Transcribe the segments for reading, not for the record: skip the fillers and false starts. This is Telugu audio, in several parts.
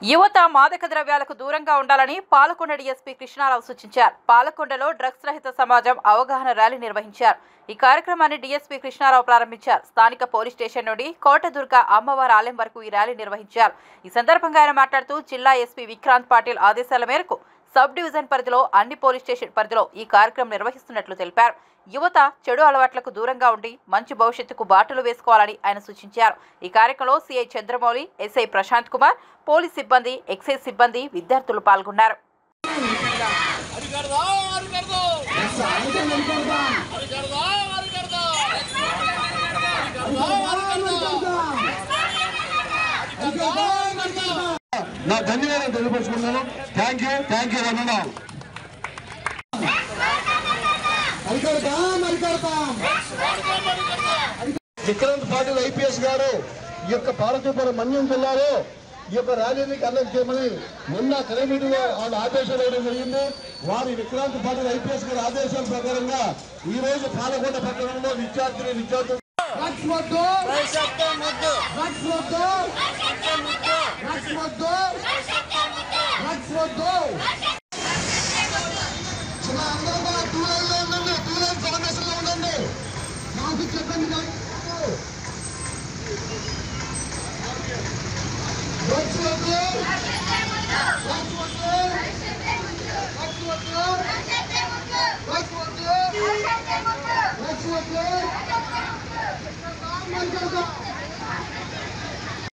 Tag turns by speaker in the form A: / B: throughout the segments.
A: యువత మాదక ద్రవ్యాలకు దూరంగా ఉండాలని పాలకొండ డీఎస్పీ కృష్ణారావు సూచించారు. పాలకొండలో డ్రగ్స్ రహిత సమాజం అవగాహన ర్యాలీ నిర్వహించారు. ఈ కార్యక్రమాన్ని డీఎస్పీ కృష్ణారావు ప్రారంభించారు. స్థానిక పోలీస్ స్టేషన్ నుండి కోటదుర్గ అమ్మవారి ఆలయం వరకు ఈ ర్యాలీ నిర్వహించారు. ఈ సందర్భంగా ఆయన మాట్లాడుతూ జిల్లా ఎస్పీ విక్రాంత్ పాటిల్ ఆదేశాల మేరకు సబ్ డివిజన్ పరిధిలో అన్ని పోలీస్ స్టేషన్ పరిధిలో ఈ కార్యక్రమం నిర్వహిస్తున్నట్లు తెలిపారు. యువత చెడు అలవాట్లకు దూరంగా ఉండి మంచి భవిష్యత్తుకు బాటలు వేసుకోవాలని ఆయన సూచించారు. ఈ కార్యక్రమంలో CI Chandramouli, SI Prashant Kumar, police సిబ్బంది, ఎక్సైజ్ సిబ్బంది, విద్యార్థులు పాల్గొన్నారు.
B: నా ధన్యవాదాలు తెలియపరుచుకున్నాను. థ్యాంక్ యూ అన్నా. విక్రాంత్ పాటిల్ ఐపీఎస్ గారు ఈ యొక్క పార్వతీపురం మన్యం జిల్లాలో ఈ యొక్క ర్యాలీని కండక్ట్ చేయమని నిన్న కమిటీలో వాళ్ళు ఆదేశాలు వేయడం జరిగింది. వారి విక్రాంత్ పాటిల్ ఐపీఎస్ గారి ఆదేశాల ప్రకారంగా ఈ రోజు పాలకొండ పట్టణంలో విద్యార్థులు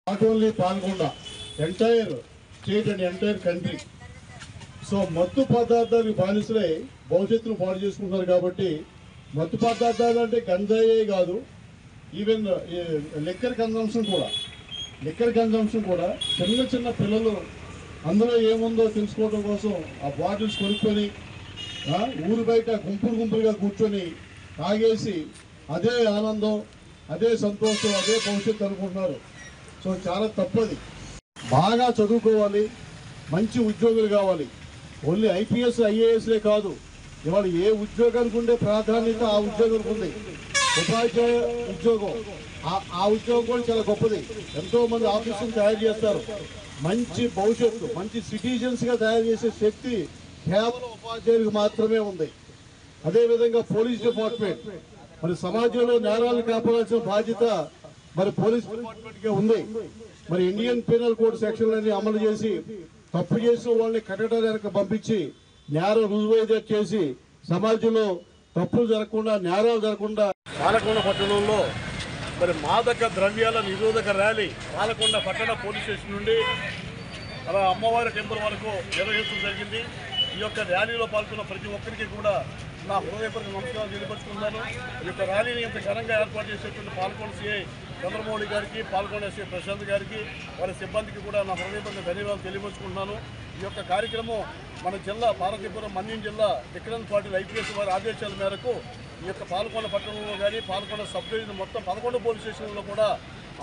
B: not only Palgonda, entire state and entire country. So మత్తు పదార్థాలు బానిసలై భవిష్యత్తును పాడు చేసుకుంటున్నారు. కాబట్టి మత్తు పదార్థాలు అంటే గంజాయే కాదు, ఈవెన్ లిక్కర్ కన్జంప్షన్ కూడా చిన్న పిల్లలు అందులో ఏముందో తెలుసుకోవడం కోసం ఆ బాటిల్స్ కొనుక్కొని ఊరు బయట గుంపులుగా కూర్చొని తాగేసి అదే ఆనందం, అదే సంతోషం, అదే భవిష్యత్తు అనుకుంటున్నారు. సో చాలా తప్పది. బాగా చదువుకోవాలి, మంచి ఉద్యోగులు కావాలి. ఓన్లీ ఐపీఎస్ ఐఏఎస్లే కాదు, ఇవాళ ఏ ఉద్యోగానికి ఉండే ప్రాధాన్యత ఆ ఉద్యోగానికి ఉంది. ఉపాధ్యాయ ఉద్యోగం, ఆ ఉద్యోగం కూడా చాలా గొప్పది. ఎంతో మంది ఆఫీసులు తయారు చేస్తారు. మంచి భవిష్యత్తు, మంచి సిటిజన్స్గా తయారు చేసే శక్తి కేవలం ఉపాధ్యాయులకు మాత్రమే ఉంది. అదేవిధంగా పోలీస్ డిపార్ట్మెంట్, మరి సమాజంలో నేరాలను కాపాడాల్సిన బాధ్యత మరి పోలీస్ డిపార్ట్మెంట్కే ఉంది. మరి ఇండియన్ పీనల్ కోడ్ సెక్షన్లన్నీ అమలు చేసి తప్పు చేసిన వాళ్ళని కట్టడానికి పంపించి నేరం రుజువైతే చేసి సమాజంలో తప్పులు జరగకుండా, నేరాలు జరగకుండా పాలకొండ పట్టణంలో మరి మాదక ద్రవ్యాల నిరోధక ర్యాలీ పాలకొండ పట్టణ పోలీస్ స్టేషన్ నుండి అలా అమ్మవారి టెంపుల్ వరకు నిర్వహించడం జరిగింది. ఈ యొక్క ర్యాలీలో పాల్గొన్న ప్రతి ఒక్కరికి కూడా నా హృదయపూర్వక నమస్కారాలు తెలియపరుచుకున్నాను. ఈ యొక్క ర్యాలీని ఇంత ఘనంగా ఏర్పాటు చేసేటువంటి పాల్గొండ సిఐ చంద్రమౌళి గారికి, పాల్గొండ ఎస్ఐ ప్రశాంత్ గారికి, వారి సిబ్బందికి కూడా నా హృదయపూర్వక ధన్యవాదాలు తెలియపరుచుకుంటున్నాను. ఈ యొక్క కార్యక్రమం మన జిల్లా పార్వతీపురం మన్యం జిల్లా విక్రాంత్ పాటిల్ ఐపీఎస్ వారి ఆదేశాల మేరకు ఈ యొక్క పాలకొండ పట్టణంలో కానీ పాలకొండ సబ్ డివిజన్ మొత్తం 11 పోలీస్ స్టేషన్లలో కూడా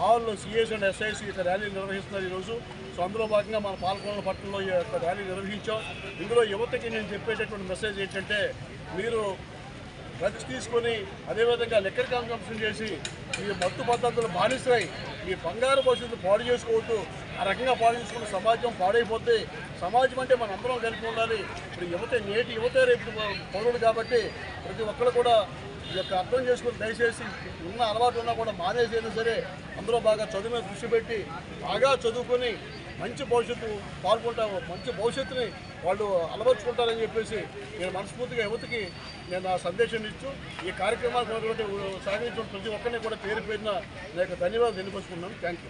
B: ఆల్ సిఎస్ అండ్ ఎస్ఐసి యొక్క ర్యాలీ నిర్వహిస్తున్నారు ఈరోజు. సో అందులో భాగంగా మన పాలకొండ పట్టణంలో ఈ యొక్క ర్యాలీ నిర్వహించాం. ఇందులో యువతకి నేను చెప్పేటటువంటి మెసేజ్ ఏంటంటే, మీరు డ్రగ్స్ తీసుకొని అదేవిధంగా లిక్కర్ కన్సంప్షన్ చేసి ఈ మత్తు పద్ధతులు బానిసై మీ బంగారు భవిష్యత్తు పాడు చేసుకోవద్దు. ఆ రకంగా పాడు చేసుకున్న సమాజం పాడైపోతే, సమాజం అంటే మన అందరం కలిపి ఉండాలి. ఇప్పుడు నేటి యువతే రేపు పౌరులు కాబట్టి ప్రతి ఒక్కరు కూడా ఈ యొక్క అర్థం చేసుకుని దయచేసి ఉన్న అలవాటు ఉన్నా కూడా మానేసైనా సరే అందులో బాగా చదువు మీద దృష్టి పెట్టి బాగా చదువుకొని మంచి భవిష్యత్తు మంచి భవిష్యత్తుని వాళ్ళు అలవర్చుకుంటారని చెప్పేసి నేను మనస్ఫూర్తిగా యువతకి నేను ఆ సందేశం ఇస్తూ ఈ కార్యక్రమాలు సాగించిన ప్రతి ఒక్కరిని కూడా పేరు పేరున నేను ధన్యవాదాలు తెలియపరుచుకున్నాను. Thank you.